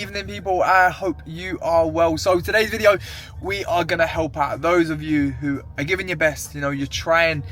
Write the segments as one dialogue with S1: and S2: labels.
S1: Evening people, I hope you are well. So today's video we are going to help out those of you who are giving your best. You know, you're trying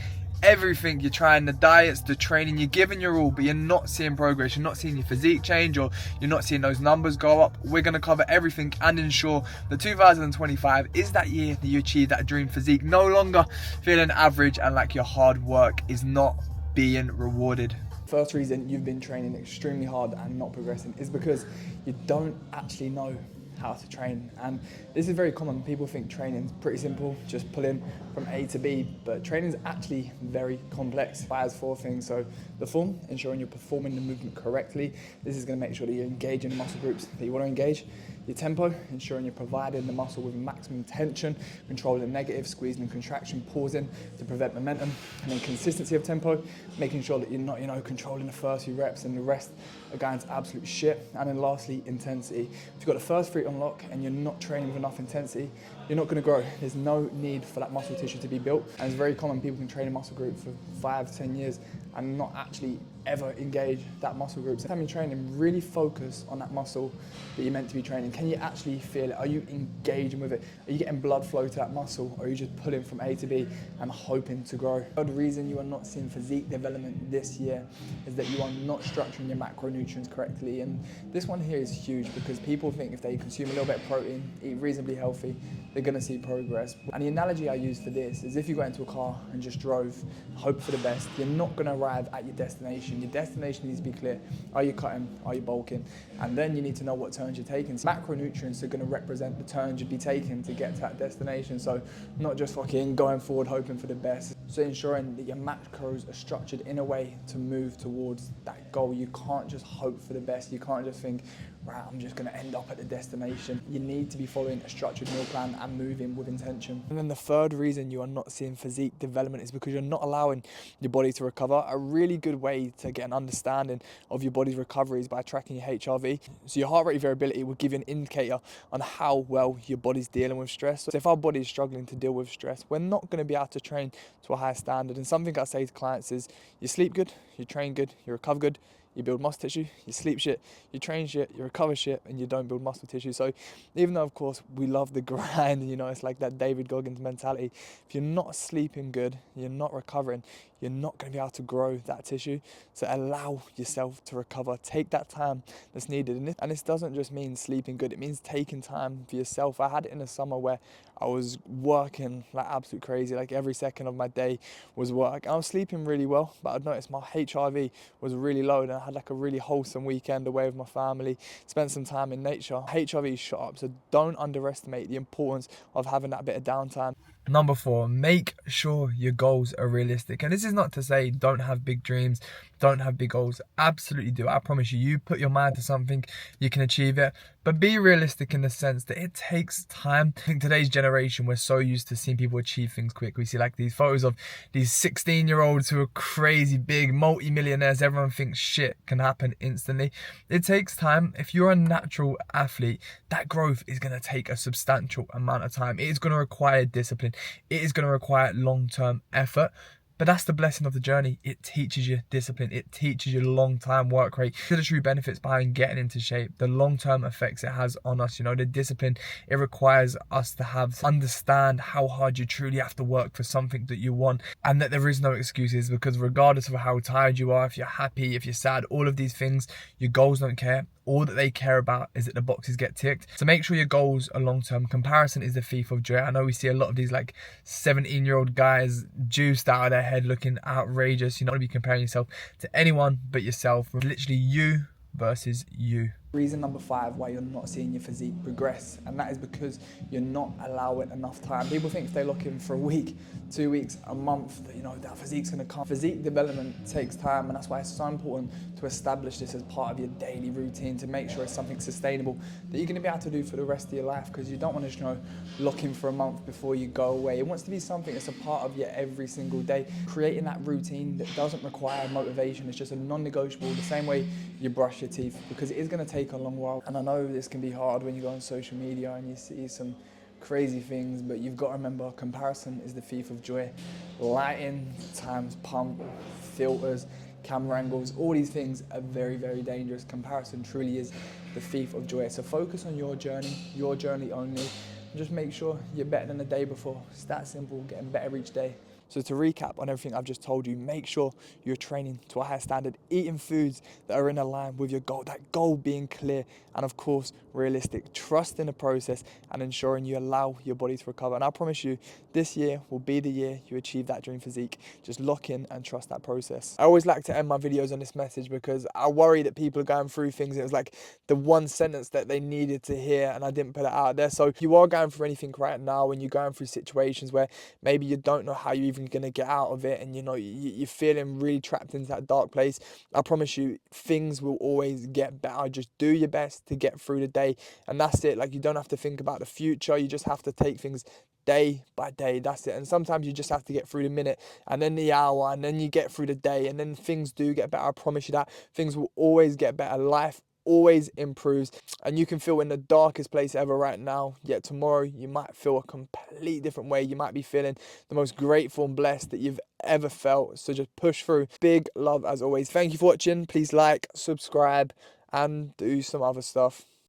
S1: everything, you're trying the diets, the training, you're giving your all, but you're not seeing progress, you're not seeing your physique change, or you're not seeing those numbers go up. We're going to cover everything and ensure that 2025 is that year that you achieve that dream physique, no longer feeling average and like your hard work is not being rewarded.
S2: First reason you've been training extremely hard and not progressing is because you don't actually know how to train. And this is very common. People think training's pretty simple, just pull in from A to B, but training is actually very complex. It has 4 things. So the form, ensuring you're performing the movement correctly. This is going to make sure that you're engaging the muscle groups that you want to engage. Your tempo, ensuring you're providing the muscle with maximum tension, controlling the negative, squeezing and contraction, pausing to prevent momentum, and then consistency of tempo, making sure that you're not, controlling the first few reps and the rest are going to absolute shit. And then lastly, intensity. If you've got the first 3 on lock and you're not training with enough intensity, you're not going to grow. There's no need for that muscle tissue to be built. And it's very common people can train a muscle group for 5 to 10 years and not actually ever engage that muscle group. So time you're training, really focus on that muscle that you're meant to be training. Can you actually feel it? Are you engaging with it? Are you getting blood flow to that muscle? Or are you just pulling from A to B and hoping to grow? The reason you are not seeing physique development this year is that you are not structuring your macronutrients correctly. And this one here is huge because people think if they consume a little bit of protein, eat reasonably healthy, they're going to see progress. And the analogy I use for this is if you got into a car and just drove, hope for the best, you're not going to arrive at your destination. Your destination needs to be clear. Are you cutting? Are you bulking? And then you need to know what turns you're taking. So macronutrients are going to represent the turns you'd be taking to get to that destination. So not just fucking going forward hoping for the best. So ensuring that your macros are structured in a way to move towards that goal. You can't just hope for the best. You can't just think, right, I'm just going to end up at the destination. You need to be following a structured meal plan and moving with intention. And then the third reason you are not seeing physique development is because you're not allowing your body to recover. A really good way to get an understanding of your body's recovery is by tracking your HRV. So your heart rate variability will give you an indicator on how well your body's dealing with stress. So if our body is struggling to deal with stress, we're not going to be able to train to a high standard. And something I say to clients is, you sleep good, you train good, you recover good, you build muscle tissue, you sleep shit, you train shit, you recover shit, and you don't build muscle tissue. So even though, of course, we love the grind, it's like that David Goggins mentality. If you're not sleeping good, you're not recovering, you're not going to be able to grow that tissue. So allow yourself to recover. Take that time that's needed. And this doesn't just mean sleeping good. It means taking time for yourself. I had it in the summer where I was working like absolute crazy. Like every second of my day was work. I was sleeping really well, but I'd noticed my HRV was really low, and I had like a really wholesome weekend away with my family, spent some time in nature. HRV shot up. So don't underestimate the importance of having that bit of downtime.
S1: Number 4, make sure your goals are realistic. And this is not to say don't have big dreams, don't have big goals. Absolutely do. I promise you, you put your mind to something, you can achieve it. But be realistic in the sense that it takes time. I think today's generation, we're so used to seeing people achieve things quick. We see like these photos of these 16-year-olds who are crazy big, multi-millionaires. Everyone thinks shit can happen instantly. It takes time. If you're a natural athlete, that growth is going to take a substantial amount of time. It is going to require discipline. It is going to require long-term effort. But that's the blessing of the journey. It teaches you discipline. It teaches you long-time work rate. The true benefits behind getting into shape, the long-term effects it has on us, the discipline it requires us to understand how hard you truly have to work for something that you want, and that there is no excuses, because regardless of how tired you are, if you're happy, if you're sad, all of these things, your goals don't care. All that they care about is that the boxes get ticked. So make sure your goals are long-term. Comparison is the thief of joy. I know we see a lot of these like 17-year-old guys juiced out of their head looking outrageous. You're not going to be comparing yourself to anyone but yourself. Literally you versus you.
S2: Reason number 5 why you're not seeing your physique progress, and that is because you're not allowing enough time. People think if they look in for a week, 2 weeks, a month, that that physique's going to come. Physique development takes time, and that's why it's so important to establish this as part of your daily routine, to make sure it's something sustainable that you're going to be able to do for the rest of your life, because you don't want to look in for a month before you go away. It wants to be something that's a part of your every single day. Creating that routine that doesn't require motivation, it's just a non-negotiable, the same way you brush your teeth, because it is going to take a long while. And I know this can be hard when you go on social media and you see some crazy things, but you've got to remember, comparison is the thief of joy. Lighting times pump, filters, camera angles, all these things are very, very dangerous. Comparison truly is the thief of joy. So focus on your journey only, and just make sure you're better than the day before. It's that simple, getting better each day. So to recap on everything I've just told you, make sure you're training to a high standard, eating foods that are in line with your goal, that goal being clear, and of course, realistic. Trust in the process and ensuring you allow your body to recover. And I promise you, this year will be the year you achieve that dream physique. Just lock in and trust that process. I always like to end my videos on this message because I worry that people are going through things. It was like the one sentence that they needed to hear and I didn't put it out there. So if you are going through anything right now and you're going through situations where maybe you don't know how you're even going to get out of it, and you're feeling really trapped into that dark place, I promise you things will always get better. Just do your best to get through the day, and that's it. Like, you don't have to think about the future, you just have to take things day by day. That's it. And sometimes you just have to get through the minute and then the hour, and then you get through the day, and then things do get better. I promise you that things will always get better. Life always improves, and you can feel in the darkest place ever right now, yet tomorrow you might feel a complete different way. You might be feeling the most grateful and blessed that you've ever felt. So just push through. Big love as always. Thank you for watching. Please like, subscribe, and do some other stuff.